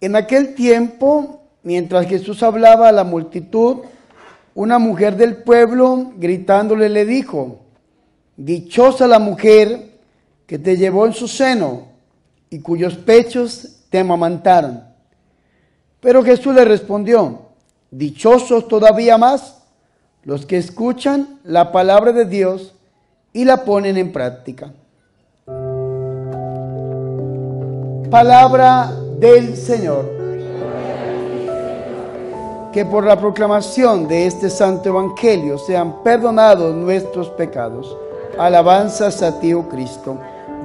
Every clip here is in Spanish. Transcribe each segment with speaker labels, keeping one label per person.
Speaker 1: En aquel tiempo, mientras Jesús hablaba a la multitud, una mujer del pueblo, gritándole, le dijo: dichosa la mujer que te llevó en su seno y cuyos pechos te amamantaron. Pero Jesús le respondió: dichosos todavía más los que escuchan la palabra de Dios y la ponen en práctica. Palabra del Señor. Que por la proclamación de este santo evangelio sean perdonados nuestros pecados. Alabanzas a ti, oh Cristo.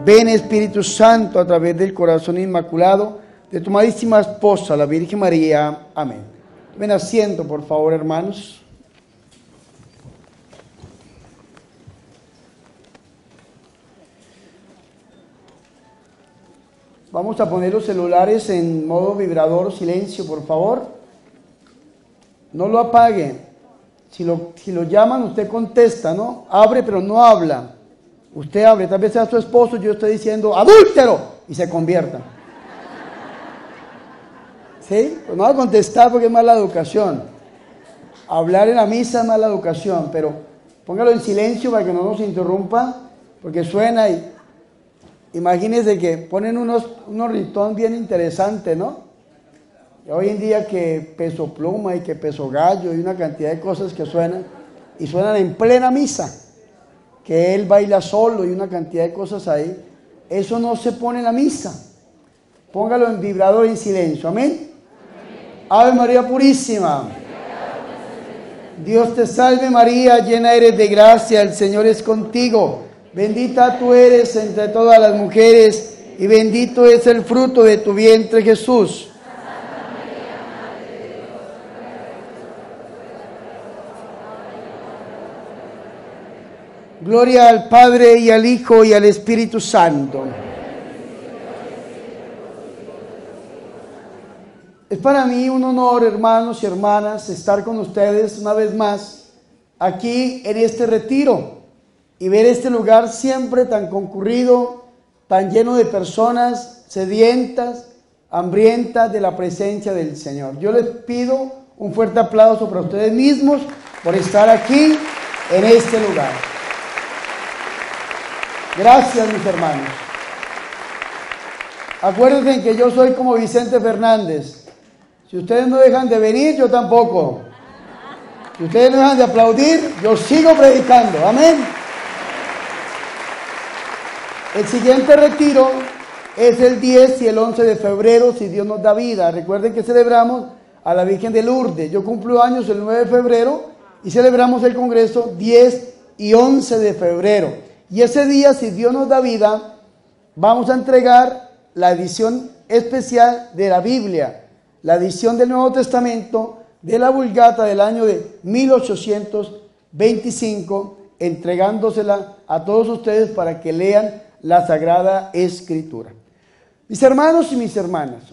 Speaker 1: Ven, Espíritu Santo, a través del corazón inmaculado de tu amadísima esposa, la Virgen María. Amén. Ven asiento, por favor, hermanos. Vamos a poner los celulares en modo vibrador, silencio, por favor. No lo apague. Si lo llaman, usted contesta, ¿no? Abre, pero no habla. Usted abre, tal vez sea su esposo, yo estoy diciendo ¡adúltero! Y se convierta. ¿Sí? Pues no va a contestar porque es mala educación. Hablar en la misa es mala educación, pero póngalo en silencio para que no nos interrumpa, porque suena y imagínense que ponen unos ringtones bien interesantes, ¿no? Y hoy en día que Peso Pluma y que Peso Gallo y una cantidad de cosas que suenan, y suenan en plena misa, que él baila solo y una cantidad de cosas ahí, eso no se pone en la misa. Póngalo en vibrador en silencio, amén. Ave María Purísima. Dios te salve María, llena eres de gracia, el Señor es contigo. Bendita tú eres entre todas las mujeres y bendito es el fruto de tu vientre, Jesús. Gloria al Padre y al Hijo y al Espíritu Santo. Es para mí un honor, hermanos y hermanas, estar con ustedes una vez más aquí en este retiro y ver este lugar siempre tan concurrido, tan lleno de personas sedientas, hambrientas de la presencia del Señor. Yo les pido un fuerte aplauso para ustedes mismos por estar aquí en este lugar. Gracias, mis hermanos. Acuérdense que yo soy como Vicente Fernández. Si ustedes no dejan de venir, yo tampoco. Si ustedes no dejan de aplaudir, yo sigo predicando. Amén. El siguiente retiro es el 10 y el 11 de febrero, si Dios nos da vida. Recuerden que celebramos a la Virgen de Lourdes. Yo cumplo años el 9 de febrero y celebramos el congreso 10 y 11 de febrero. Y ese día, si Dios nos da vida, vamos a entregar la edición especial de la Biblia, la edición del Nuevo Testamento de la Vulgata del año de 1825, entregándosela a todos ustedes para que lean la Sagrada Escritura. Mis hermanos y mis hermanas,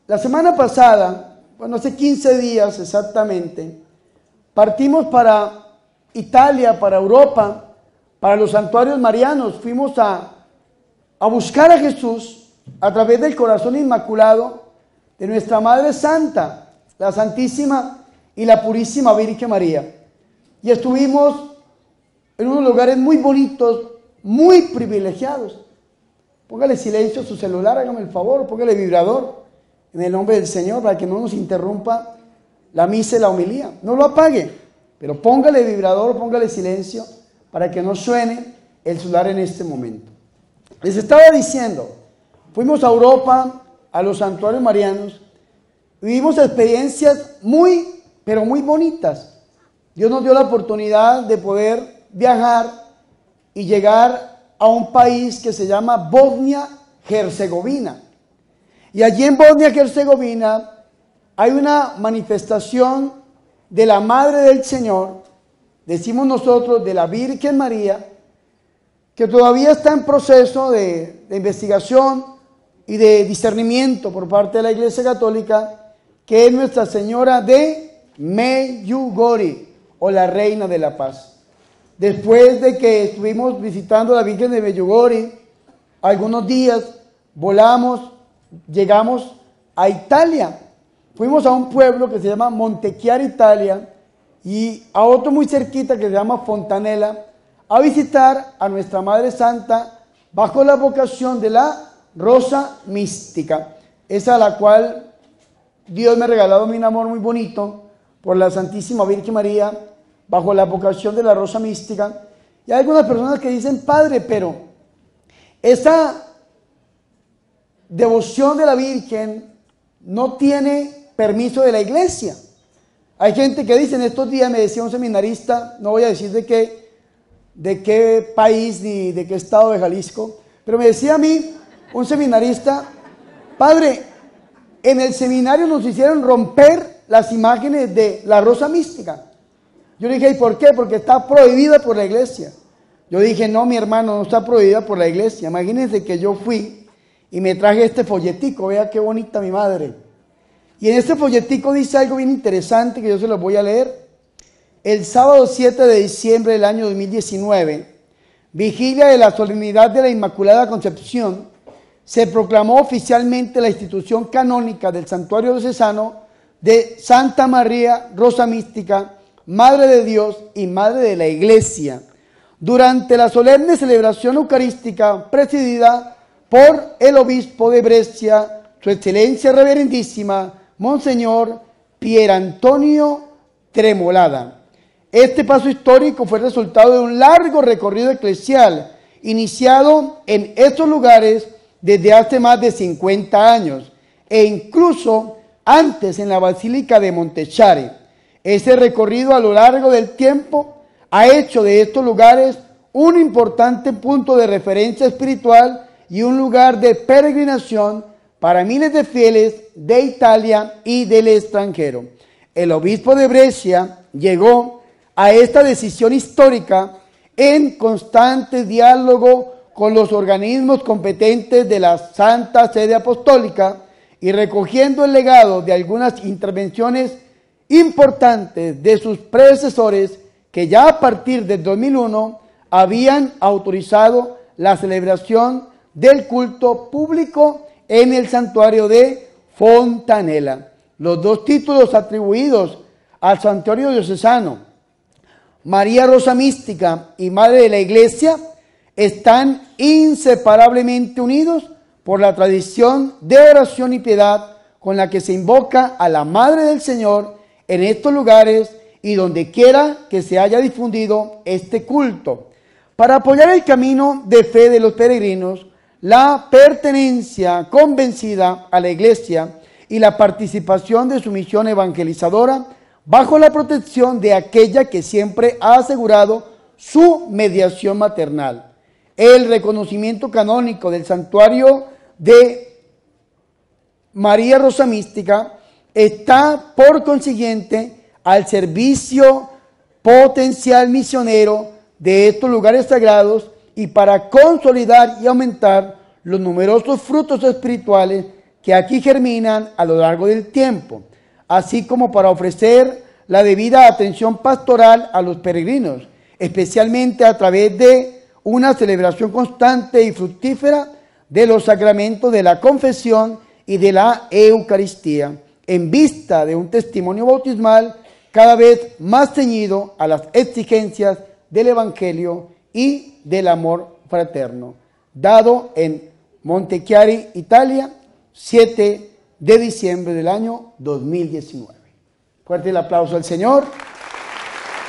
Speaker 1: la semana pasada, bueno, hace 15 días exactamente, partimos para Italia, para Europa, para los santuarios marianos. Fuimos a buscar a Jesús a través del corazón inmaculado de nuestra Madre Santa, la Santísima y la Purísima Virgen María. Y estuvimos en unos lugares muy bonitos, muy privilegiados. Póngale silencio a su celular, hágame el favor, póngale vibrador en el nombre del Señor para que no nos interrumpa la misa y la homilía. No lo apague, pero póngale vibrador, póngale silencio para que no suene el celular en este momento. Les estaba diciendo, fuimos a Europa, a los santuarios marianos, vivimos experiencias muy, pero muy bonitas. Dios nos dio la oportunidad de poder viajar y llegar a un país que se llama Bosnia-Herzegovina. Y allí en Bosnia-Herzegovina hay una manifestación de la Madre del Señor, decimos nosotros, de la Virgen María, que todavía está en proceso de investigación y de discernimiento por parte de la Iglesia Católica, que es Nuestra Señora de Medjugorje, o la Reina de la Paz. Después de que estuvimos visitando a la Virgen de Medjugorje, algunos días volamos, llegamos a Italia. Fuimos a un pueblo que se llama Montechiari, Italia, y a otro muy cerquita que se llama Fontanella, a visitar a nuestra Madre Santa bajo la vocación de la Rosa Mística, esa a la cual Dios me ha regalado un amor muy bonito por la Santísima Virgen María, bajo la vocación de la Rosa Mística. Y hay algunas personas que dicen, Padre, pero esa devoción de la Virgen no tiene permiso de la iglesia. Hay gente que dice, en estos días me decía un seminarista, no voy a decir de qué país ni de qué estado de Jalisco, pero me decía a mí un seminarista, Padre, en el seminario nos hicieron romper las imágenes de la Rosa Mística. Yo le dije, ¿y por qué? Porque está prohibida por la iglesia. Yo dije, no, mi hermano, no está prohibida por la iglesia. Imagínense que yo fui y me traje este folletico, vea qué bonita mi madre. Y en este folletico dice algo bien interesante que yo se lo voy a leer. El sábado 7 de diciembre del año 2019, vigilia de la solemnidad de la Inmaculada Concepción, se proclamó oficialmente la institución canónica del Santuario Diocesano de Santa María Rosa Mística, Madre de Dios y Madre de la Iglesia, durante la solemne celebración eucarística presidida por el obispo de Brescia, su excelencia reverendísima, Monseñor Pierantonio Tremolada. Este paso histórico fue resultado de un largo recorrido eclesial, iniciado en estos lugares desde hace más de 50 años, e incluso antes en la Basílica de Montechiari. Ese recorrido a lo largo del tiempo ha hecho de estos lugares un importante punto de referencia espiritual y un lugar de peregrinación para miles de fieles de Italia y del extranjero. El obispo de Brescia llegó a esta decisión histórica en constante diálogo con los organismos competentes de la Santa Sede Apostólica y recogiendo el legado de algunas intervenciones importantes de sus predecesores que ya a partir del 2001 habían autorizado la celebración del culto público en el santuario de Fontanella. Los dos títulos atribuidos al santuario diocesano, María Rosa Mística y Madre de la Iglesia, están inseparablemente unidos por la tradición de oración y piedad con la que se invoca a la Madre del Señor en estos lugares y donde quiera que se haya difundido este culto. Para apoyar el camino de fe de los peregrinos, la pertenencia convencida a la Iglesia y la participación de su misión evangelizadora bajo la protección de aquella que siempre ha asegurado su mediación maternal. El reconocimiento canónico del santuario de María Rosa Mística está por consiguiente al servicio potencial misionero de estos lugares sagrados y para consolidar y aumentar los numerosos frutos espirituales que aquí germinan a lo largo del tiempo, así como para ofrecer la debida atención pastoral a los peregrinos, especialmente a través de una celebración constante y fructífera de los sacramentos de la confesión y de la Eucaristía, en vista de un testimonio bautismal cada vez más ceñido a las exigencias del Evangelio y del amor fraterno, dado en Montechiari, Italia, 7 de diciembre del año 2019. Fuerte el aplauso al Señor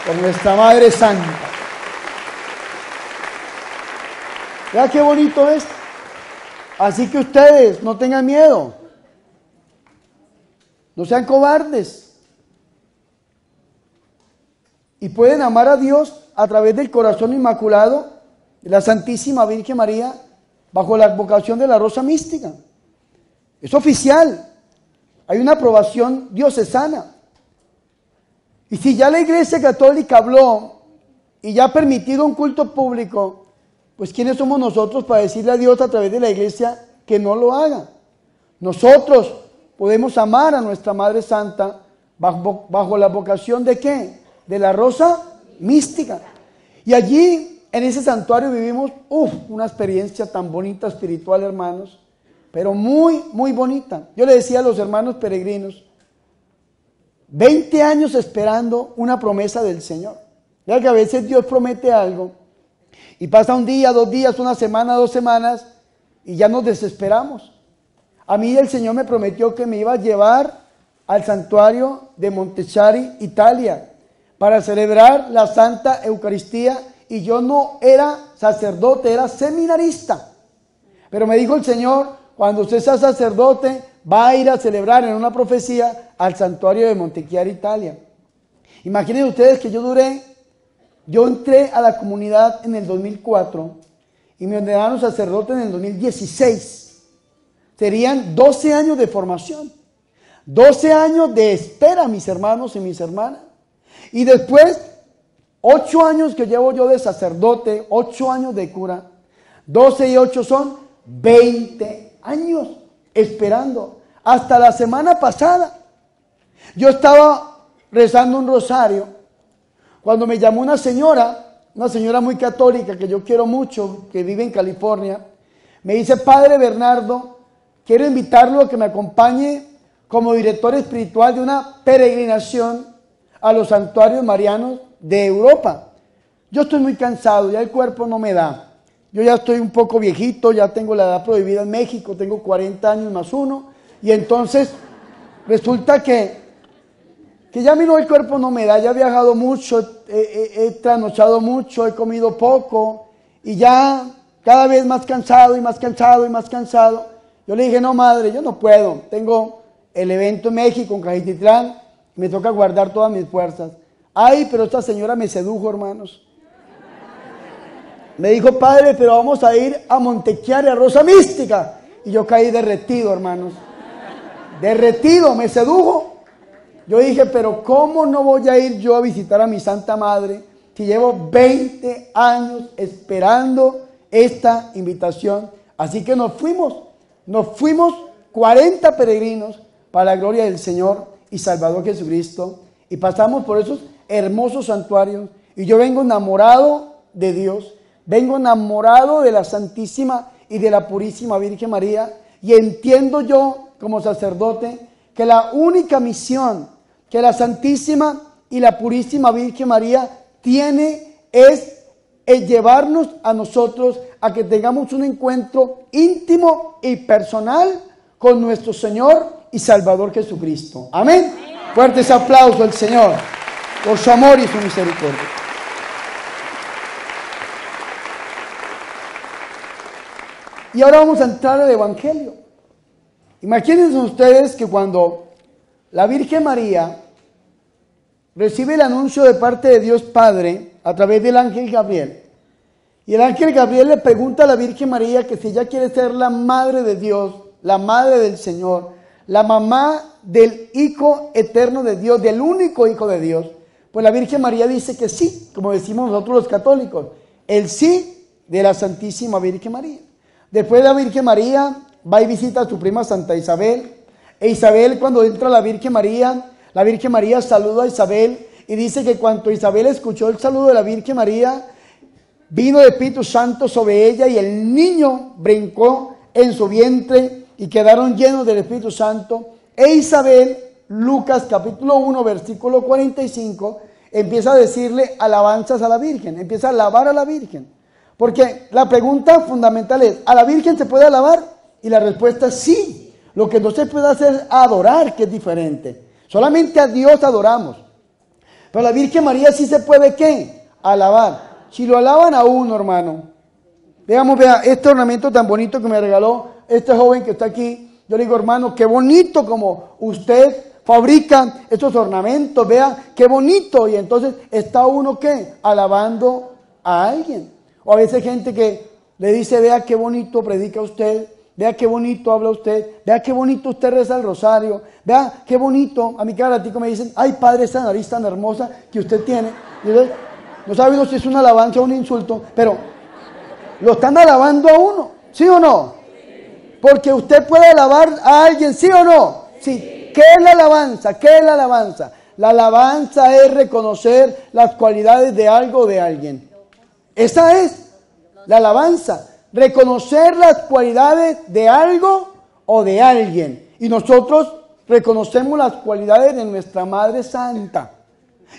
Speaker 1: por nuestra Madre Santa. ¿Verdad qué bonito es? Así que ustedes no tengan miedo, no sean cobardes y pueden amar a Dios a través del corazón inmaculado de la Santísima Virgen María bajo la advocación de la Rosa Mística. Es oficial, hay una aprobación diocesana. Y si ya la Iglesia Católica habló y ya ha permitido un culto público, pues ¿quiénes somos nosotros para decirle a Dios a través de la Iglesia que no lo haga? Nosotros podemos amar a nuestra Madre Santa bajo la vocación ¿de qué? De la Rosa Mística. Y allí, en ese santuario, vivimos una experiencia tan bonita espiritual, hermanos. pero muy, muy bonita. Yo le decía a los hermanos peregrinos, 20 años esperando una promesa del Señor. Ya que a veces Dios promete algo y pasa un día, 2 días, una semana, 2 semanas y ya nos desesperamos. A mí el Señor me prometió que me iba a llevar al santuario de Montichiari, Italia, para celebrar la Santa Eucaristía, y yo no era sacerdote, era seminarista. Pero me dijo el Señor, cuando usted sea sacerdote, va a ir a celebrar en una profecía al santuario de Montichiari, Italia. Imaginen ustedes que yo entré a la comunidad en el 2004 y me ordenaron sacerdote en el 2016. Serían 12 años de formación, 12 años de espera, mis hermanos y mis hermanas. Y después, 8 años que llevo yo de sacerdote, 8 años de cura, 12 y 8 son 20 años esperando. Hasta la semana pasada, yo estaba rezando un rosario, cuando me llamó una señora muy católica que yo quiero mucho, que vive en California. Me dice: Padre Bernardo, quiero invitarlo a que me acompañe como director espiritual de una peregrinación a los santuarios marianos de Europa. Yo estoy muy cansado, ya el cuerpo no me da. Yo ya estoy un poco viejito, ya tengo la edad prohibida en México, tengo 40 años más 1, y entonces resulta que ya a mí no, el cuerpo no me da. Ya he viajado mucho, he trasnochado mucho, he comido poco, y ya cada vez más cansado y más cansado y más cansado. Yo le dije: no, madre, yo no puedo. Tengo el evento en México, en Cajititlán, me toca guardar todas mis fuerzas. Ay, pero esta señora me sedujo, hermanos. Me dijo: Padre, pero vamos a ir a Montichiari, a Rosa Mística. Y yo caí derretido, hermanos. Derretido, me sedujo. Yo dije: pero ¿cómo no voy a ir yo a visitar a mi Santa Madre si llevo 20 años esperando esta invitación? Así que nos fuimos 40 peregrinos para la gloria del Señor y Salvador Jesucristo, y pasamos por esos hermosos santuarios, y yo vengo enamorado de Dios, vengo enamorado de la Santísima y de la Purísima Virgen María, y entiendo yo como sacerdote que la única misión que la Santísima y la Purísima Virgen María tiene es llevarnos a nosotros a que tengamos un encuentro íntimo y personal con nuestro Señor y Salvador Jesucristo. Amén. Fuertes aplausos al Señor por su amor y su misericordia. Y ahora vamos a entrar al Evangelio. Imagínense ustedes que cuando la Virgen María recibe el anuncio de parte de Dios Padre a través del ángel Gabriel, y el ángel Gabriel le pregunta a la Virgen María que si ella quiere ser la madre de Dios, la madre del Señor, la mamá del Hijo eterno de Dios, del único Hijo de Dios, pues la Virgen María dice que sí, como decimos nosotros los católicos, el sí de la Santísima Virgen María. Después la Virgen María va y visita a su prima Santa Isabel, e Isabel, cuando entra la Virgen María saluda a Isabel, y dice que cuando Isabel escuchó el saludo de la Virgen María, vino el Espíritu Santo sobre ella, y el niño brincó en su vientre y quedaron llenos del Espíritu Santo. E Isabel, Lucas capítulo 1 versículo 45, empieza a decirle alabanzas a la Virgen, empieza a alabar a la Virgen. Porque la pregunta fundamental es: ¿a la Virgen se puede alabar? Y la respuesta es sí. Lo que no se puede hacer es adorar, que es diferente. Solamente a Dios adoramos. Pero a la Virgen María sí se puede, ¿qué? Alabar. Si lo alaban a uno, hermano. Vea este ornamento tan bonito que me regaló este joven que está aquí. Yo le digo: hermano, qué bonito como usted fabrica estos ornamentos. Vea, qué bonito. Y entonces está uno, ¿qué? Alabando a alguien. O a veces gente que le dice: vea qué bonito predica usted, vea qué bonito habla usted, vea qué bonito usted reza el rosario, vea qué bonito. A mí cada ratico me dicen: ay, padre, esa nariz tan hermosa que usted tiene. Y yo, no sabe uno si es una alabanza o un insulto, pero lo están alabando a uno, ¿sí o no? Porque usted puede alabar a alguien, ¿sí o no? Sí. ¿Qué es la alabanza? ¿Qué es la alabanza? La alabanza es reconocer las cualidades de algo o de alguien. Esa es la alabanza. Reconocer las cualidades de algo o de alguien. Y nosotros reconocemos las cualidades de nuestra Madre Santa.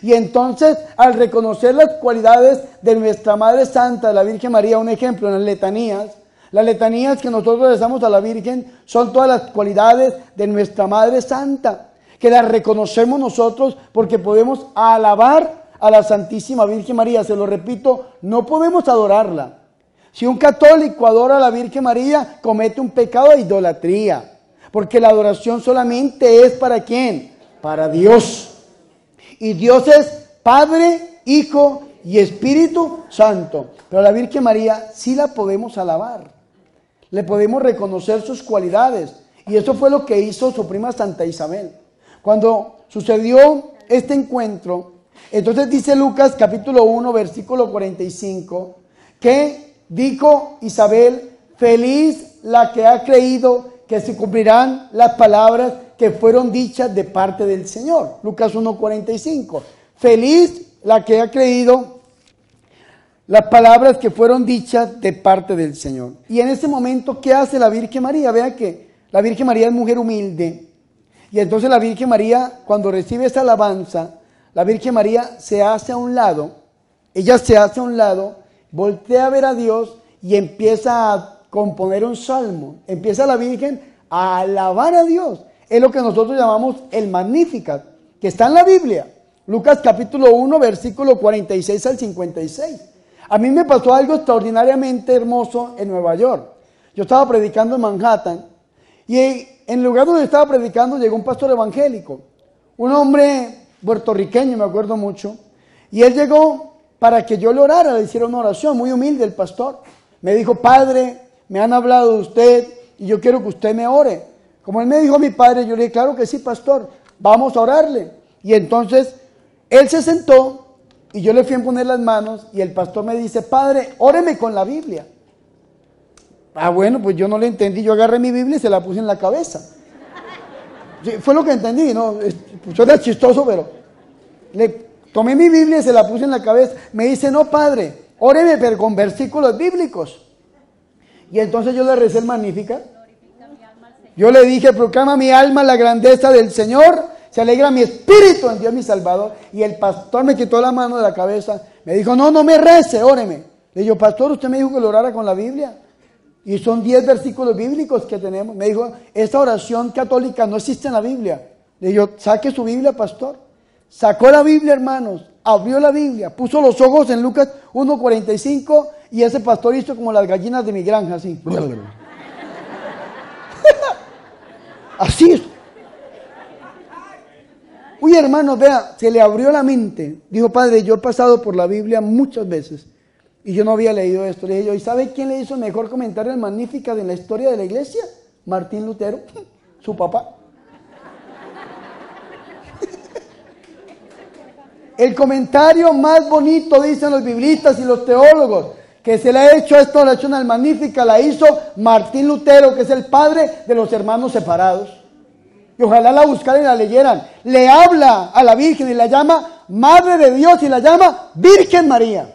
Speaker 1: Y entonces, al reconocer las cualidades de nuestra Madre Santa, de la Virgen María, un ejemplo en las letanías que nosotros rezamos a la Virgen son todas las cualidades de nuestra Madre Santa, que las reconocemos nosotros porque podemos alabar a la Santísima Virgen María. Se lo repito, no podemos adorarla. Si un católico adora a la Virgen María, comete un pecado de idolatría, porque la adoración solamente es ¿para quién? Para Dios. Y Dios es Padre, Hijo y Espíritu Santo. Pero a la Virgen María sí la podemos alabar. Le podemos reconocer sus cualidades. Y eso fue lo que hizo su prima Santa Isabel. Cuando sucedió este encuentro, entonces dice Lucas capítulo 1, versículo 45, que dijo Isabel: feliz la que ha creído que se cumplirán las palabras que fueron dichas de parte del Señor. Lucas 1:45. Feliz la que ha creído las palabras que fueron dichas de parte del Señor. Y en ese momento, ¿qué hace la Virgen María? Vean que la Virgen María es mujer humilde. Y entonces la Virgen María, cuando recibe esa alabanza, la Virgen María se hace a un lado. Ella se hace a un lado, voltea a ver a Dios y empieza a componer un salmo. Empieza la Virgen a alabar a Dios. Es lo que nosotros llamamos el Magnificat, que está en la Biblia. Lucas capítulo 1, versículo 46 al 56. A mí me pasó algo extraordinariamente hermoso en Nueva York. Yo estaba predicando en Manhattan y en el lugar donde estaba predicando llegó un pastor evangélico, un hombre puertorriqueño, me acuerdo mucho, y él llegó para que yo le orara, le hiciera una oración, muy humilde el pastor. Me dijo: padre, me han hablado de usted y yo quiero que usted me ore. Como él me dijo mi padre, yo le dije: claro que sí, pastor, vamos a orarle. Y entonces él se sentó y yo le fui a poner las manos y el pastor me dice: padre, óreme con la Biblia. Ah, bueno, pues yo no le entendí, yo agarré mi Biblia y se la puse en la cabeza. Sí, fue lo que entendí, ¿no? Suena chistoso, pero le tomé mi Biblia y se la puse en la cabeza. Me dice: no, padre, óreme pero con versículos bíblicos. Y entonces yo le recé el Magnificat. Yo le dije: proclama mi alma la grandeza del Señor, se alegra mi espíritu en Dios mi Salvador. Y el pastor me quitó la mano de la cabeza, me dijo: no me rece, óreme. Le digo: pastor, usted me dijo que lo orara con la Biblia. Y son 10 versículos bíblicos que tenemos. Me dijo: esta oración católica no existe en la Biblia. Le digo: saque su Biblia, pastor. Sacó la Biblia, hermanos, abrió la Biblia, puso los ojos en Lucas 1:45 y ese pastor hizo como las gallinas de mi granja, así. Así es. Uy, hermanos, vea, se le abrió la mente. Dijo: padre, yo he pasado por la Biblia muchas veces y yo no había leído esto. Le dije yo: ¿y sabe quién le hizo el mejor comentario del Magnificat en la historia de la iglesia? Martín Lutero, su papá. El comentario más bonito, dicen los biblistas y los teólogos, que se le ha hecho a esta oración al Magnificat, la hizo Martín Lutero, que es el padre de los hermanos separados. Y ojalá la buscaran y la leyeran. Le habla a la Virgen y la llama Madre de Dios y la llama Virgen María.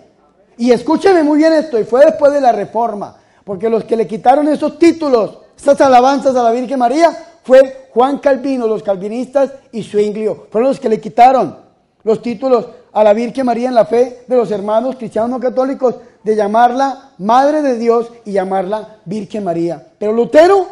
Speaker 1: Y escúcheme muy bien esto, y fue después de la Reforma, porque los que le quitaron esos títulos, estas alabanzas a la Virgen María, fue Juan Calvino, los calvinistas y Zwinglio. Fueron los que le quitaron los títulos a la Virgen María en la fe de los hermanos cristianos no católicos, de llamarla Madre de Dios y llamarla Virgen María. Pero Lutero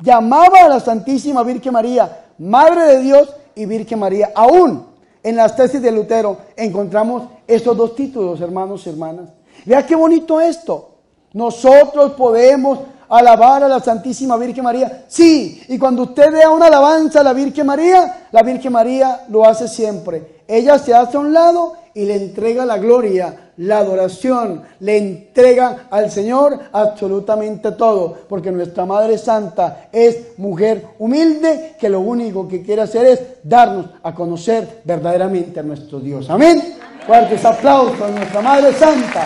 Speaker 1: llamaba a la Santísima Virgen María Madre de Dios y Virgen María. Aún en las tesis de Lutero encontramos estos dos títulos, hermanos y hermanas. Vea qué bonito esto. Nosotros podemos alabar a la Santísima Virgen María. Sí, y cuando usted vea una alabanza a la Virgen María lo hace siempre. Ella se hace a un lado y le entrega la gloria, la adoración, le entrega al Señor absolutamente todo, porque nuestra Madre Santa es mujer humilde que lo único que quiere hacer es darnos a conocer verdaderamente a nuestro Dios. Amén. Fuertes aplausos a nuestra Madre Santa,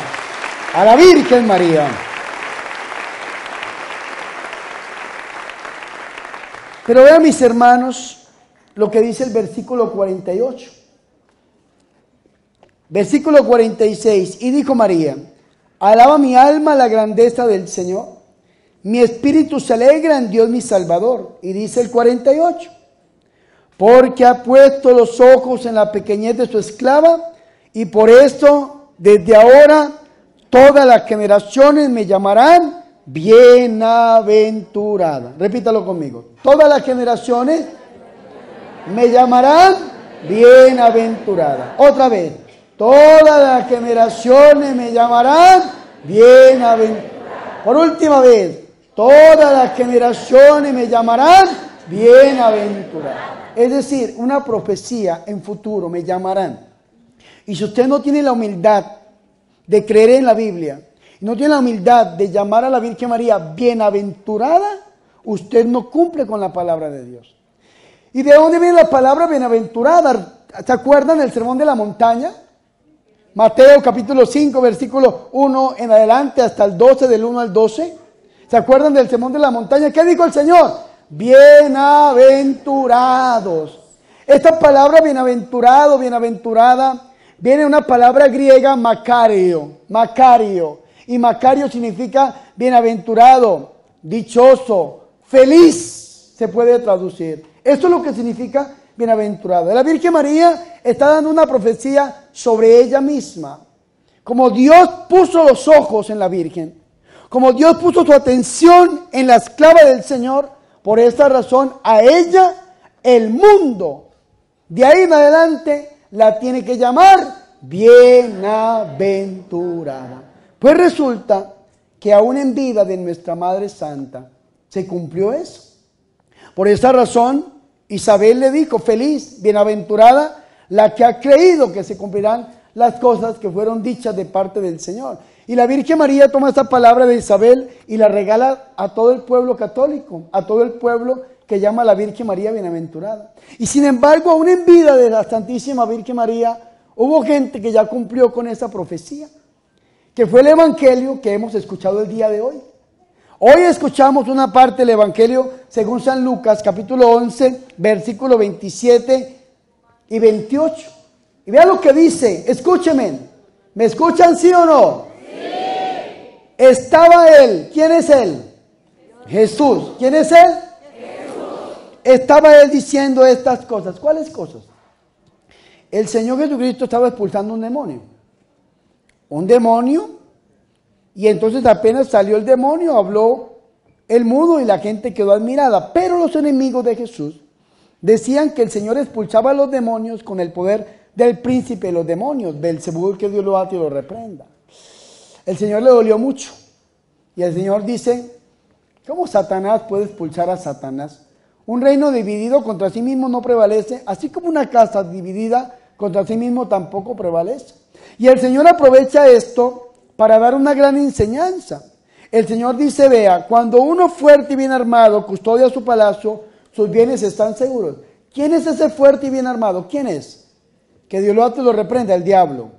Speaker 1: a la Virgen María. Pero vean, mis hermanos, lo que dice el versículo 48. Versículo 46, y dijo María: alaba mi alma la grandeza del Señor, mi espíritu se alegra en Dios mi Salvador. Y dice el 48, porque ha puesto los ojos en la pequeñez de su esclava, y por esto desde ahora todas las generaciones me llamarán bienaventurada. Repítalo conmigo. Todas las generaciones me llamarán bienaventurada. Otra vez. Todas las generaciones me llamarán bienaventurada. Por última vez. Todas las generaciones me llamarán bienaventurada. Es decir, una profecía en futuro, me llamarán. Y si usted no tiene la humildad de creer en la Biblia, no tiene la humildad de llamar a la Virgen María bienaventurada, usted no cumple con la palabra de Dios. ¿Y de dónde viene la palabra bienaventurada? ¿Se acuerdan del Sermón de la Montaña? Mateo capítulo 5, versículo 1 en adelante hasta el 12, del 1 al 12. ¿Se acuerdan del Sermón de la Montaña? ¿Qué dijo el Señor? Bienaventurados. Esta palabra bienaventurado, bienaventurada, viene de una palabra griega Macario. Y Macario significa bienaventurado, dichoso, feliz, se puede traducir. Esto es lo que significa bienaventurado. La Virgen María está dando una profecía sobre ella misma. Como Dios puso los ojos en la Virgen, como Dios puso su atención en la esclava del Señor, por esta razón a ella el mundo de ahí en adelante la tiene que llamar bienaventurada. Pues resulta que aún en vida de nuestra Madre Santa se cumplió eso. Por esa razón Isabel le dijo, feliz, bienaventurada la que ha creído que se cumplirán las cosas que fueron dichas de parte del Señor. Y la Virgen María toma esta palabra de Isabel y la regala a todo el pueblo católico, a todo el pueblo que llama a la Virgen María bienaventurada. Y sin embargo, aún en vida de la Santísima Virgen María, hubo gente que ya cumplió con esa profecía, que fue el Evangelio que hemos escuchado el día de hoy. Hoy escuchamos una parte del Evangelio según San Lucas, capítulo 11, versículo 27 y 28. Y vean lo que dice, escúchenme, ¿me escuchan sí o no? Sí. Estaba él, ¿quién es él? Jesús. ¿Quién es él? Jesús. Estaba él diciendo estas cosas. ¿Cuáles cosas? El Señor Jesucristo estaba expulsando un demonio. Un demonio. Y entonces apenas salió el demonio, habló el mudo y la gente quedó admirada. Pero los enemigos de Jesús decían que el Señor expulsaba a los demonios con el poder del príncipe de los demonios, Belzebú, que Dios lo ate y lo reprenda. El Señor le dolió mucho. Y el Señor dice, ¿cómo Satanás puede expulsar a Satanás? Un reino dividido contra sí mismo no prevalece, así como una casa dividida contra sí mismo tampoco prevalece. Y el Señor aprovecha esto para dar una gran enseñanza. El Señor dice, vea, cuando uno fuerte y bien armado custodia su palacio, sus bienes están seguros. ¿Quién es ese fuerte y bien armado? ¿Quién es? Que Dios lo ate y lo reprenda, el diablo.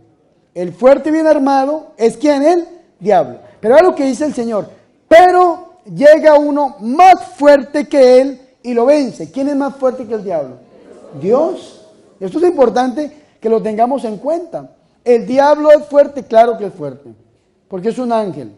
Speaker 1: El fuerte y bien armado es ¿quién? El diablo. Pero es lo que dice el Señor. Pero llega uno más fuerte que él y lo vence. ¿Quién es más fuerte que el diablo? Dios. Esto es importante que lo tengamos en cuenta. El diablo es fuerte, claro que es fuerte, porque es un ángel.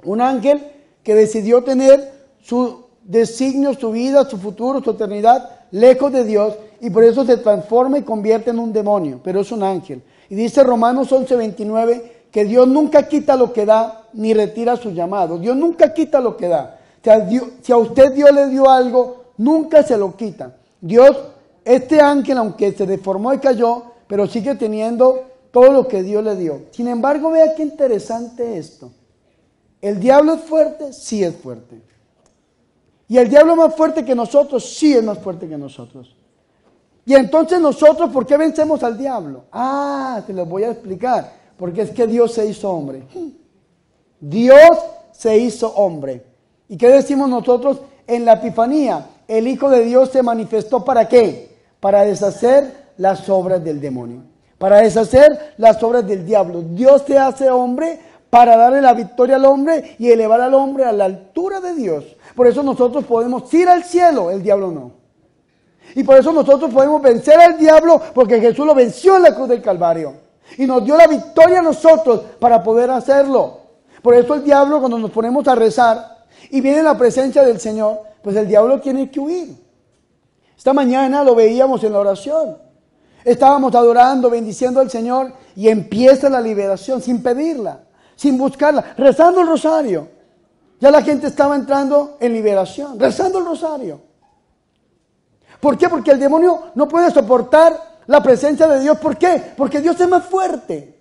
Speaker 1: Un ángel que decidió tener su designio, su vida, su futuro, su eternidad lejos de Dios, y por eso se transforma y convierte en un demonio, pero es un ángel. Y dice Romanos 11:29 que Dios nunca quita lo que da, ni retira su llamado. Dios nunca quita lo que da. O sea, si a usted Dios le dio algo, nunca se lo quita. Dios, este ángel, aunque se deformó y cayó, pero sigue teniendo todo lo que Dios le dio. Sin embargo, vea qué interesante esto. ¿El diablo es fuerte? Sí es fuerte. ¿Y el diablo es más fuerte que nosotros? Sí es más fuerte que nosotros. Y entonces nosotros, ¿por qué vencemos al diablo? Se los voy a explicar. Porque es que Dios se hizo hombre. Dios se hizo hombre. ¿Y qué decimos nosotros en la Epifanía? El Hijo de Dios se manifestó ¿para qué? Para deshacer las obras del demonio. Para deshacer las obras del diablo. Dios se hace hombre para darle la victoria al hombre y elevar al hombre a la altura de Dios. Por eso nosotros podemos ir al cielo, el diablo no. Y por eso nosotros podemos vencer al diablo, porque Jesús lo venció en la cruz del Calvario. Y nos dio la victoria a nosotros para poder hacerlo. Por eso el diablo, cuando nos ponemos a rezar y viene la presencia del Señor, pues el diablo tiene que huir. Esta mañana lo veíamos en la oración. Estábamos adorando, bendiciendo al Señor y empieza la liberación sin pedirla, sin buscarla, rezando el rosario. Ya la gente estaba entrando en liberación, rezando el rosario. ¿Por qué? Porque el demonio no puede soportar la presencia de Dios. ¿Por qué? Porque Dios es más fuerte.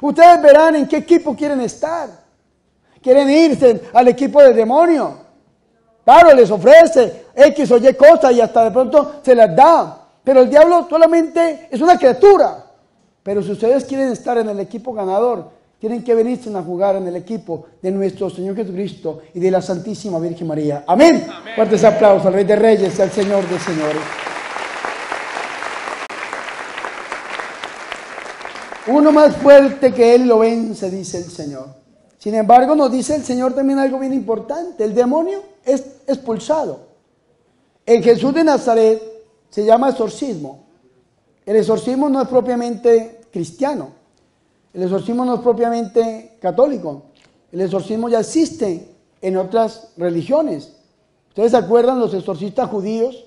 Speaker 1: Ustedes verán en qué equipo quieren estar. Quieren irse al equipo del demonio. Claro, les ofrece X o Y cosas y hasta de pronto se las da. Pero el diablo solamente es una criatura. Pero si ustedes quieren estar en el equipo ganador, tienen que venirse a jugar en el equipo de nuestro Señor Jesucristo y de la Santísima Virgen María. Amén. Amén. Fuertes aplausos al Rey de Reyes y al Señor de Señores. Uno más fuerte que Él lo vence, dice el Señor. Sin embargo, nos dice el Señor también algo bien importante. El demonio es expulsado. En Jesús de Nazaret se llama exorcismo. El exorcismo no es propiamente cristiano. El exorcismo no es propiamente católico. El exorcismo ya existe en otras religiones. ¿Ustedes se acuerdan los exorcistas judíos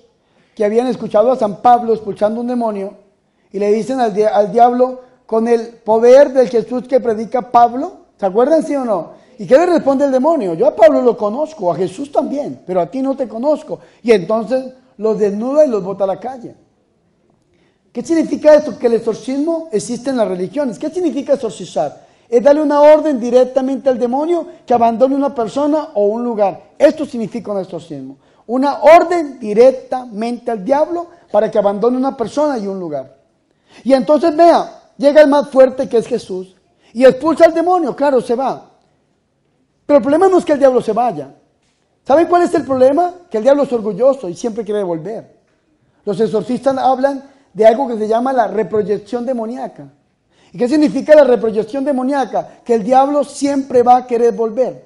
Speaker 1: que habían escuchado a San Pablo expulsando un demonio y le dicen al diablo, con el poder del Jesús que predica Pablo? ¿Se acuerdan, sí o no? ¿Y qué le responde el demonio? Yo a Pablo lo conozco, a Jesús también, pero a ti no te conozco. Y entonces los desnuda y los bota a la calle. ¿Qué significa esto? Que el exorcismo existe en las religiones. ¿Qué significa exorcizar? Es darle una orden directamente al demonio que abandone una persona o un lugar. Esto significa un exorcismo. Una orden directamente al diablo para que abandone una persona y un lugar. Y entonces vea, llega el más fuerte que es Jesús y expulsa al demonio, claro, se va. Pero el problema no es que el diablo se vaya. ¿Saben cuál es el problema? Que el diablo es orgulloso y siempre quiere volver. Los exorcistas hablan de algo que se llama la reproyección demoníaca. ¿Y qué significa la reproyección demoníaca? Que el diablo siempre va a querer volver.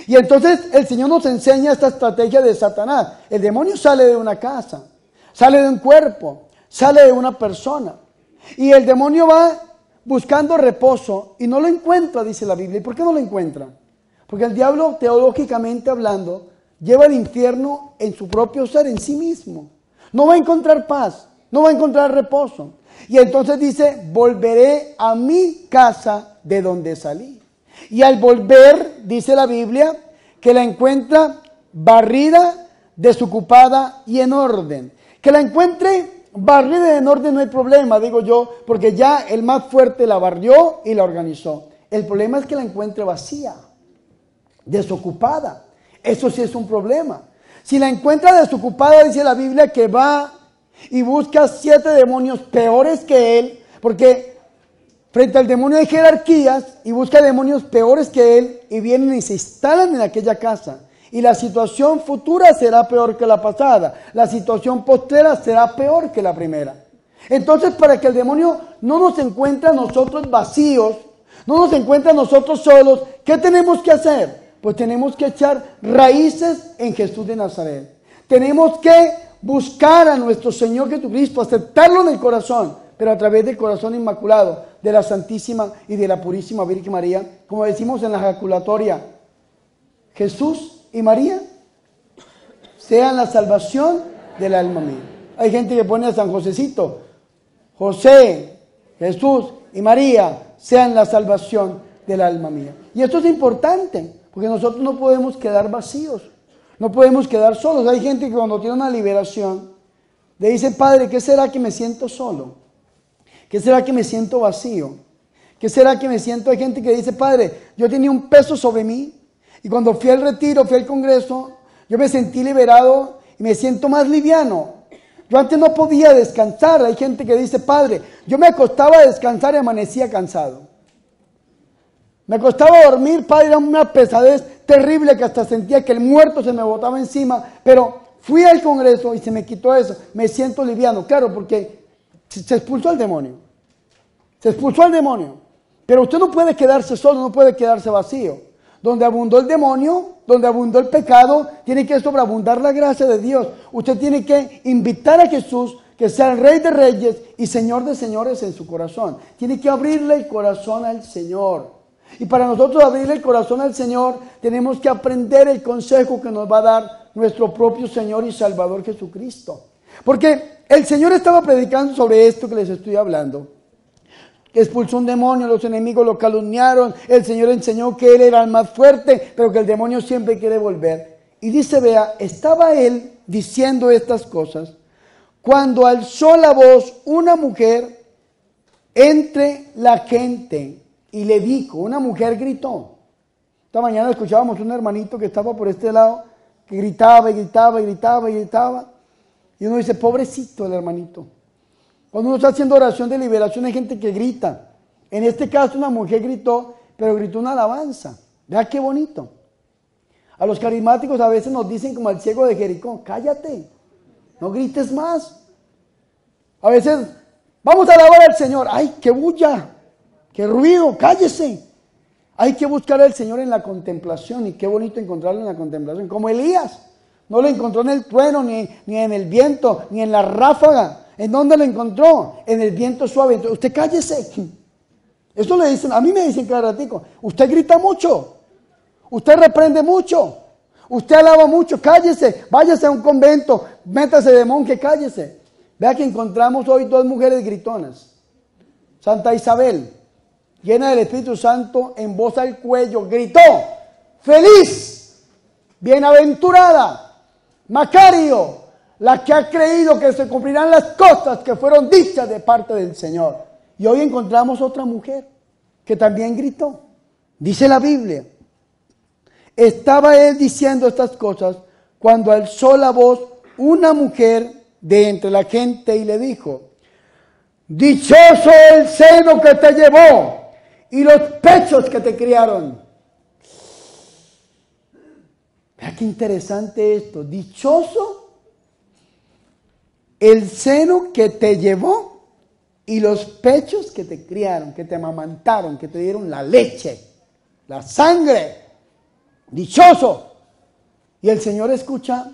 Speaker 1: Y entonces el Señor nos enseña esta estrategia de Satanás. El demonio sale de una casa, sale de un cuerpo, sale de una persona. Y el demonio va buscando reposo y no lo encuentra, dice la Biblia. ¿Y por qué no lo encuentra? Porque el diablo, teológicamente hablando, lleva el infierno en su propio ser, en sí mismo. No va a encontrar paz, no va a encontrar reposo. Y entonces dice, volveré a mi casa de donde salí. Y al volver, dice la Biblia, que la encuentra barrida, desocupada y en orden. Que la encuentre barrida y en orden no hay problema, digo yo, porque ya el más fuerte la barrió y la organizó. El problema es que la encuentre vacía, desocupada. Eso sí es un problema. Si la encuentra desocupada, dice la Biblia que va y busca 7 demonios peores que él, porque frente al demonio hay jerarquías y busca demonios peores que él y vienen y se instalan en aquella casa. Y la situación futura será peor que la pasada. La situación postera será peor que la primera. Entonces, para que el demonio no nos encuentre a nosotros vacíos, no nos encuentre a nosotros solos, ¿qué tenemos que hacer? Pues tenemos que echar raíces en Jesús de Nazaret. Tenemos que buscar a nuestro Señor Jesucristo, aceptarlo en el corazón, pero a través del corazón inmaculado de la Santísima y de la Purísima Virgen María, como decimos en la ejaculatoria, Jesús y María sean la salvación del alma mía. Hay gente que pone a San Josecito, José, Jesús y María sean la salvación del alma mía. Y esto es importante, porque nosotros no podemos quedar vacíos, no podemos quedar solos. Hay gente que cuando tiene una liberación, le dice, Padre, ¿qué será que me siento solo? ¿Qué será que me siento vacío? ¿Qué será que me siento? Hay gente que dice, Padre, yo tenía un peso sobre mí, y cuando fui al retiro, fui al congreso, yo me sentí liberado y me siento más liviano. Yo antes no podía descansar. Hay gente que dice, Padre, yo me acostaba a descansar y amanecía cansado. Me acostaba a dormir, Padre, era una pesadez terrible que hasta sentía que el muerto se me botaba encima. Pero fui al congreso y se me quitó eso. Me siento liviano, claro, porque se expulsó al demonio. Se expulsó al demonio. Pero usted no puede quedarse solo, no puede quedarse vacío. Donde abundó el demonio, donde abundó el pecado, tiene que sobreabundar la gracia de Dios. Usted tiene que invitar a Jesús, que sea el Rey de Reyes y Señor de Señores en su corazón. Tiene que abrirle el corazón al Señor. Y para nosotros abrirle el corazón al Señor, tenemos que aprender el consejo que nos va a dar nuestro propio Señor y Salvador Jesucristo. Porque el Señor estaba predicando sobre esto que les estoy hablando. Expulsó un demonio, los enemigos lo calumniaron, el Señor enseñó que Él era el más fuerte, pero que el demonio siempre quiere volver. Y dice, vea, estaba Él diciendo estas cosas, cuando alzó la voz una mujer entre la gente y le dijo, una mujer gritó. Esta mañana escuchábamos un hermanito que estaba por este lado, que gritaba y gritaba y gritaba y gritaba. Y uno dice, pobrecito el hermanito. Cuando uno está haciendo oración de liberación hay gente que grita. En este caso una mujer gritó, pero gritó una alabanza. Vea qué bonito. A los carismáticos a veces nos dicen como al ciego de Jericó, cállate, no grites más. A veces, vamos a alabar al Señor. ¡Ay, qué bulla! ¡Qué ruido! ¡Cállese! Hay que buscar al Señor en la contemplación, y qué bonito encontrarlo en la contemplación. Como Elías, no lo encontró en el trueno, ni en el viento, ni en la ráfaga. ¿En dónde lo encontró? En el viento suave. Entonces, usted cállese. Eso le dicen, a mí me dicen cada ratico, usted grita mucho, usted reprende mucho, usted alaba mucho, cállese, váyase a un convento, métase de monje, cállese. Vea que encontramos hoy dos mujeres gritonas. Santa Isabel, llena del Espíritu Santo, en voz al cuello, gritó, feliz, bienaventurada, Macario, la que ha creído que se cumplirán las cosas que fueron dichas de parte del Señor. Y hoy encontramos otra mujer que también gritó. Dice la Biblia, estaba él diciendo estas cosas cuando alzó la voz una mujer de entre la gente y le dijo, dichoso el seno que te llevó y los pechos que te criaron. Vea qué interesante esto, dichoso el seno que te llevó y los pechos que te criaron, que te amamantaron, que te dieron la leche, la sangre. Dichoso. Y el Señor escucha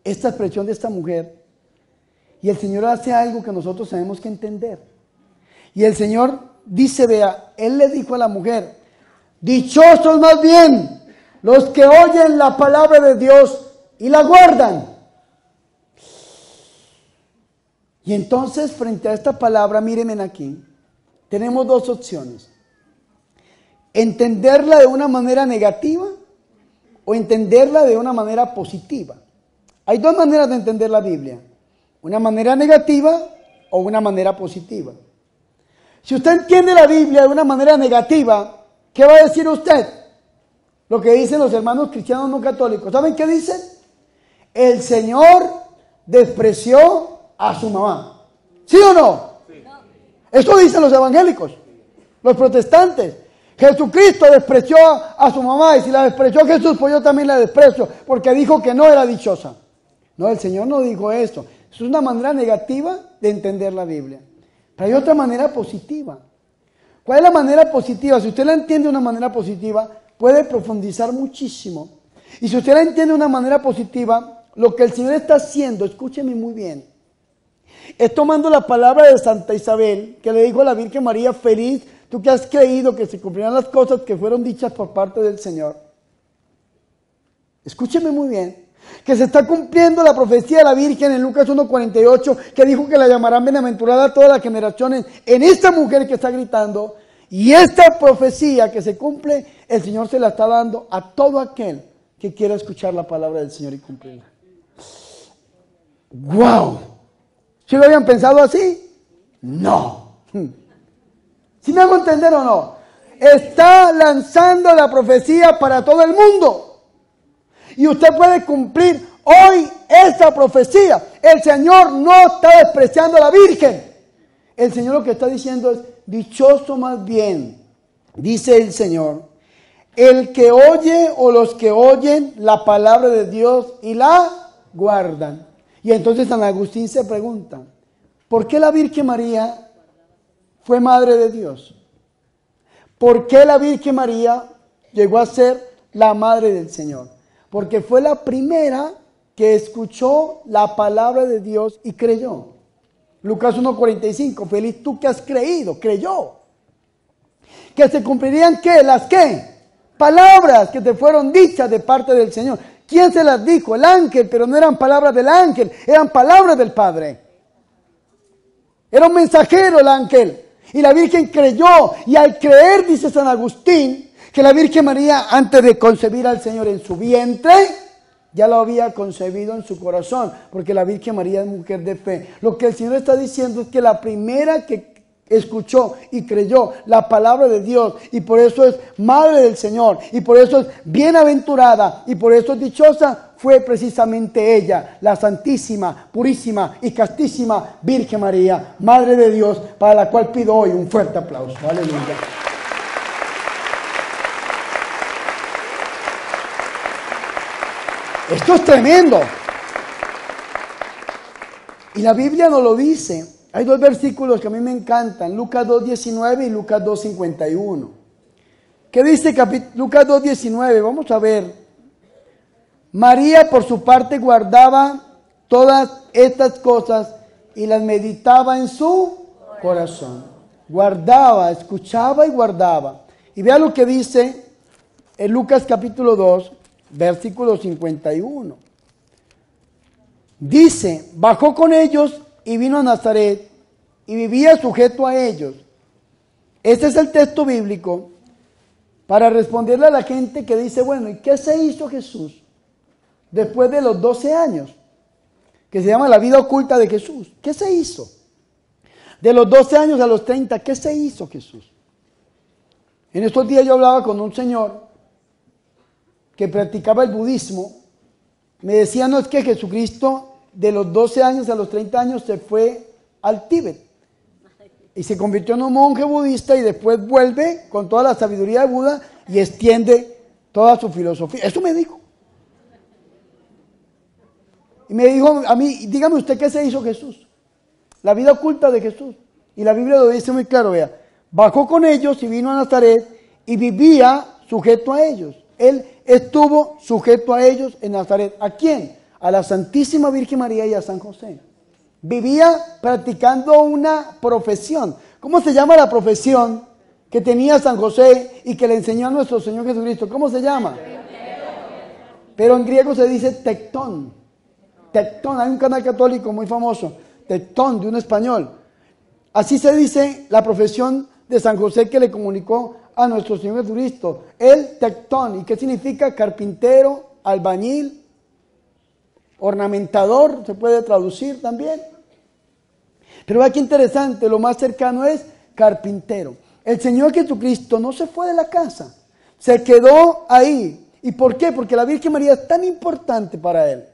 Speaker 1: esta expresión de esta mujer. Y el Señor hace algo que nosotros tenemos que entender. Y el Señor dice, vea, Él le dijo a la mujer, dichosos más bien los que oyen la palabra de Dios y la guardan. Y entonces, frente a esta palabra, mírenme aquí, tenemos dos opciones. Entenderla de una manera negativa o entenderla de una manera positiva. Hay dos maneras de entender la Biblia. Una manera negativa o una manera positiva. Si usted entiende la Biblia de una manera negativa, ¿qué va a decir usted? Lo que dicen los hermanos cristianos no católicos. ¿Saben qué dicen? El Señor despreció a su mamá. ¿Sí o no? Sí. Eso dicen los evangélicos, los protestantes. Jesucristo despreció a su mamá, y si la despreció Jesús, pues yo también la desprecio, porque dijo que no era dichosa. No, el Señor no dijo eso. Eso es una manera negativa de entender la Biblia. Pero hay otra manera positiva. ¿Cuál es la manera positiva? Si usted la entiende de una manera positiva, puede profundizar muchísimo. Y si usted la entiende de una manera positiva, lo que el Señor está haciendo, escúcheme muy bien, es tomando la palabra de Santa Isabel, que le dijo a la Virgen María, feliz, tú que has creído que se cumplirán las cosas que fueron dichas por parte del Señor. Escúcheme muy bien, que se está cumpliendo la profecía de la Virgen en Lucas 1:48, que dijo que la llamarán bienaventurada a todas las generaciones, en esta mujer que está gritando, y esta profecía que se cumple, el Señor se la está dando a todo aquel que quiera escuchar la palabra del Señor y cumplirla. ¡Wow! ¿Sí lo habían pensado así? No. ¿Sí me hago entender o no? Está lanzando la profecía para todo el mundo. Y usted puede cumplir hoy esta profecía. El Señor no está despreciando a la Virgen. El Señor lo que está diciendo es, dichoso más bien, dice el Señor, el que oye o los que oyen la palabra de Dios y la guardan. Y entonces San Agustín se pregunta, ¿por qué la Virgen María fue madre de Dios? ¿Por qué la Virgen María llegó a ser la madre del Señor? Porque fue la primera que escuchó la palabra de Dios y creyó. Lucas 1:45, feliz tú que has creído, creyó. Que se cumplirían, ¿qué? ¿Las qué? Palabras que te fueron dichas de parte del Señor. ¿Quién se las dijo? El ángel, pero no eran palabras del ángel, eran palabras del Padre. Era un mensajero el ángel. Y la Virgen creyó, y al creer, dice San Agustín, que la Virgen María, antes de concebir al Señor en su vientre, ya lo había concebido en su corazón, porque la Virgen María es mujer de fe. Lo que el Señor está diciendo es que la primera que escuchó y creyó la palabra de Dios, y por eso es madre del Señor, y por eso es bienaventurada, y por eso es dichosa, fue precisamente ella, la Santísima, Purísima y Castísima Virgen María, Madre de Dios, para la cual pido hoy un fuerte aplauso. Aleluya. Esto es tremendo. Y la Biblia nos lo dice. Hay dos versículos que a mí me encantan, Lucas 2:19 y Lucas 2:51. ¿Qué dice Lucas 2:19? Vamos a ver. María por su parte guardaba todas estas cosas y las meditaba en su corazón. Guardaba, escuchaba y guardaba. Y vea lo que dice en Lucas capítulo 2, versículo 51. Dice, bajó con ellos y vino a Nazaret y vivía sujeto a ellos. Este es el texto bíblico para responderle a la gente que dice, bueno, ¿y qué se hizo Jesús después de los 12 años? Que se llama la vida oculta de Jesús. ¿Qué se hizo? De los 12 años a los 30, ¿qué se hizo Jesús? En estos días yo hablaba con un señor que practicaba el budismo. Me decía, no, es que Jesucristo de los 12 años a los 30 años se fue al Tíbet y se convirtió en un monje budista y después vuelve con toda la sabiduría de Buda y extiende toda su filosofía. Eso me dijo. Y me dijo a mí, dígame usted qué se hizo Jesús. La vida oculta de Jesús. Y la Biblia lo dice muy claro, vea. Bajó con ellos y vino a Nazaret y vivía sujeto a ellos. Él estuvo sujeto a ellos en Nazaret. ¿A quién? A la Santísima Virgen María y a San José. Vivía practicando una profesión. ¿Cómo se llama la profesión que tenía San José y que le enseñó a nuestro Señor Jesucristo? ¿Cómo se llama? Pero en griego se dice tectón. Tectón, hay un canal católico muy famoso, tectón, de un español. Así se dice la profesión de San José que le comunicó a nuestro Señor Jesucristo. El tectón. ¿Y qué significa? Carpintero, albañil, ornamentador, se puede traducir también. Pero vea qué interesante, lo más cercano es carpintero. El Señor Jesucristo no se fue de la casa, se quedó ahí. ¿Y por qué? Porque la Virgen María es tan importante para Él,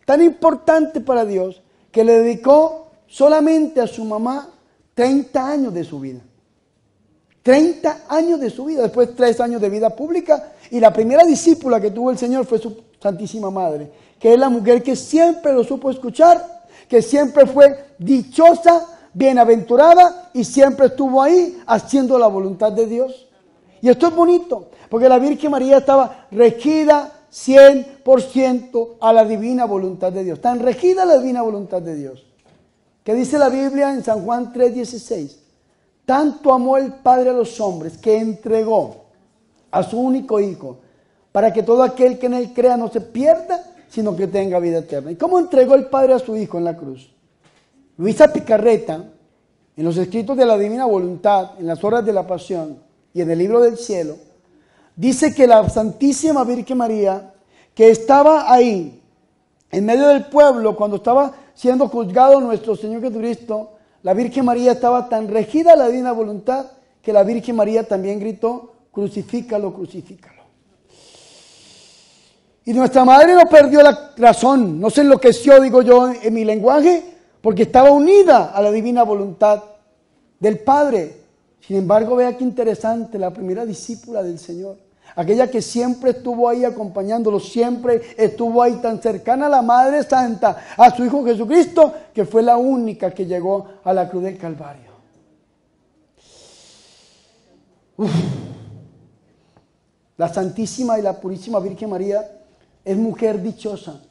Speaker 1: tan importante para Dios, que le dedicó solamente a su mamá 30 años de su vida. 30 años de su vida, después 3 años de vida pública, y la primera discípula que tuvo el Señor fue su Santísima Madre, que es la mujer que siempre lo supo escuchar, que siempre fue dichosa, bienaventurada, y siempre estuvo ahí haciendo la voluntad de Dios. Y esto es bonito, porque la Virgen María estaba regida 100% a la divina voluntad de Dios, tan regida a la divina voluntad de Dios, que dice la Biblia en San Juan 3:16, tanto amó el Padre a los hombres que entregó a su único Hijo, para que todo aquel que en Él crea no se pierda, sino que tenga vida eterna. ¿Y cómo entregó el Padre a su Hijo en la cruz? Luisa Picarreta, en los escritos de la Divina Voluntad, en las Horas de la Pasión y en el Libro del Cielo, dice que la Santísima Virgen María, que estaba ahí, en medio del pueblo, cuando estaba siendo juzgado nuestro Señor Jesucristo, la Virgen María estaba tan regida a la divina voluntad que la Virgen María también gritó, crucifícalo, crucifícalo. Y nuestra madre no perdió la razón, no se enloqueció, digo yo en mi lenguaje, porque estaba unida a la divina voluntad del Padre. Sin embargo, vea qué interesante, la primera discípula del Señor, aquella que siempre estuvo ahí acompañándolo, siempre estuvo ahí tan cercana a la Madre Santa, a su Hijo Jesucristo, que fue la única que llegó a la cruz del Calvario. La Santísima y la Purísima Virgen María es mujer dichosa.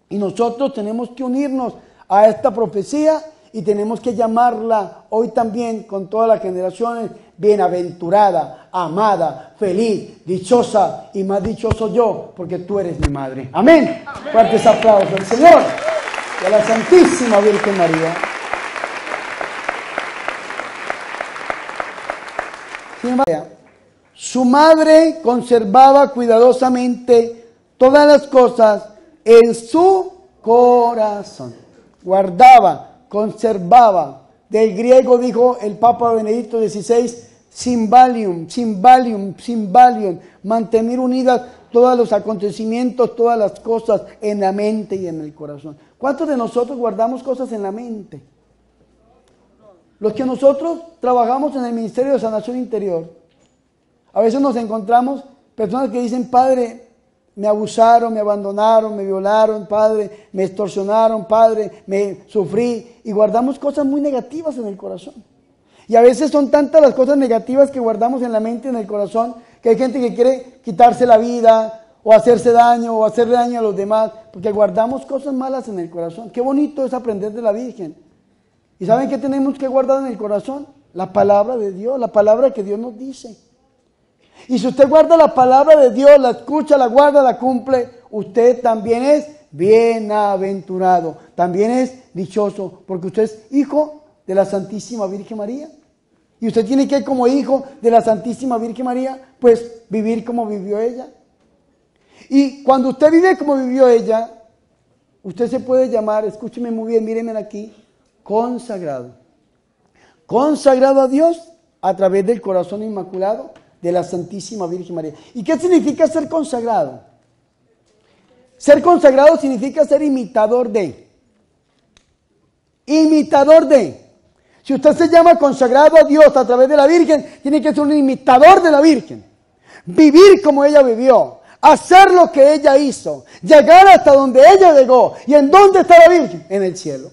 Speaker 1: Y nosotros tenemos que unirnos a esta profecía y tenemos que llamarla hoy también con todas las generaciones, bienaventurada, amada, feliz, dichosa y más dichoso yo, porque tú eres mi madre. Amén. Fuertes aplausos al Señor y a la Santísima Virgen María. Su madre conservaba cuidadosamente todas las cosas en su corazón. Guardaba, conservaba. Del griego dijo el Papa Benedicto XVI, symbalium, mantener unidas todos los acontecimientos, todas las cosas en la mente y en el corazón. ¿Cuántos de nosotros guardamos cosas en la mente? Los que nosotros trabajamos en el Ministerio de Sanación Interior, a veces nos encontramos personas que dicen, Padre, me abusaron, me abandonaron, me violaron, Padre, me extorsionaron, Padre, me sufrí, y guardamos cosas muy negativas en el corazón. Y a veces son tantas las cosas negativas que guardamos en la mente y en el corazón, que hay gente que quiere quitarse la vida, o hacerse daño, o hacerle daño a los demás, porque guardamos cosas malas en el corazón. Qué bonito es aprender de la Virgen. ¿Y saben qué tenemos que guardar en el corazón? La palabra de Dios, la palabra que Dios nos dice. Y si usted guarda la palabra de Dios, la escucha, la guarda, la cumple, usted también es bienaventurado, también es dichoso, porque usted es hijo de la Santísima Virgen María. Y usted tiene que, como hijo de la Santísima Virgen María, pues vivir como vivió ella. Y cuando usted vive como vivió ella, usted se puede llamar, escúcheme muy bien, mírenme aquí, consagrado. Consagrado a Dios a través del corazón inmaculado de la Santísima Virgen María. ¿Y qué significa ser consagrado? Ser consagrado significa ser imitador de. Imitador de. Si usted se llama consagrado a Dios a través de la Virgen, tiene que ser un imitador de la Virgen. Vivir como ella vivió. Hacer lo que ella hizo. Llegar hasta donde ella llegó. ¿Y en dónde está la Virgen? En el cielo.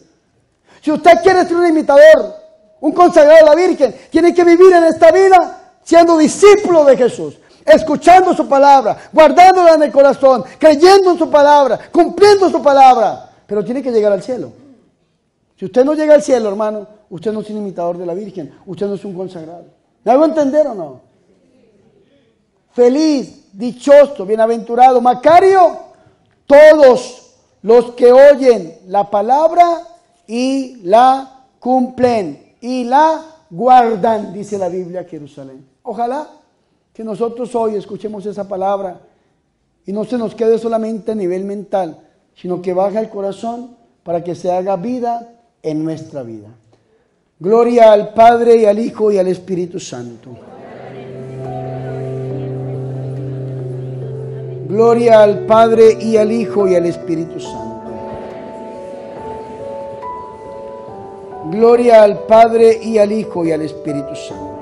Speaker 1: Si usted quiere ser un imitador, un consagrado a la Virgen, tiene que vivir en esta vida siendo discípulo de Jesús, escuchando su palabra, guardándola en el corazón, creyendo en su palabra, cumpliendo su palabra. Pero tiene que llegar al cielo. Si usted no llega al cielo, hermano, usted no es un imitador de la Virgen, usted no es un consagrado. ¿Me hago entender o no? Feliz, dichoso, bienaventurado, Macario, todos los que oyen la palabra y la cumplen y la guardan, dice la Biblia, Jerusalén. Ojalá que nosotros hoy escuchemos esa palabra y no se nos quede solamente a nivel mental, sino que baje al corazón para que se haga vida en nuestra vida. Gloria al Padre y al Hijo y al Espíritu Santo. Gloria al Padre y al Hijo y al Espíritu Santo. Gloria al Padre y al Hijo y al Espíritu Santo.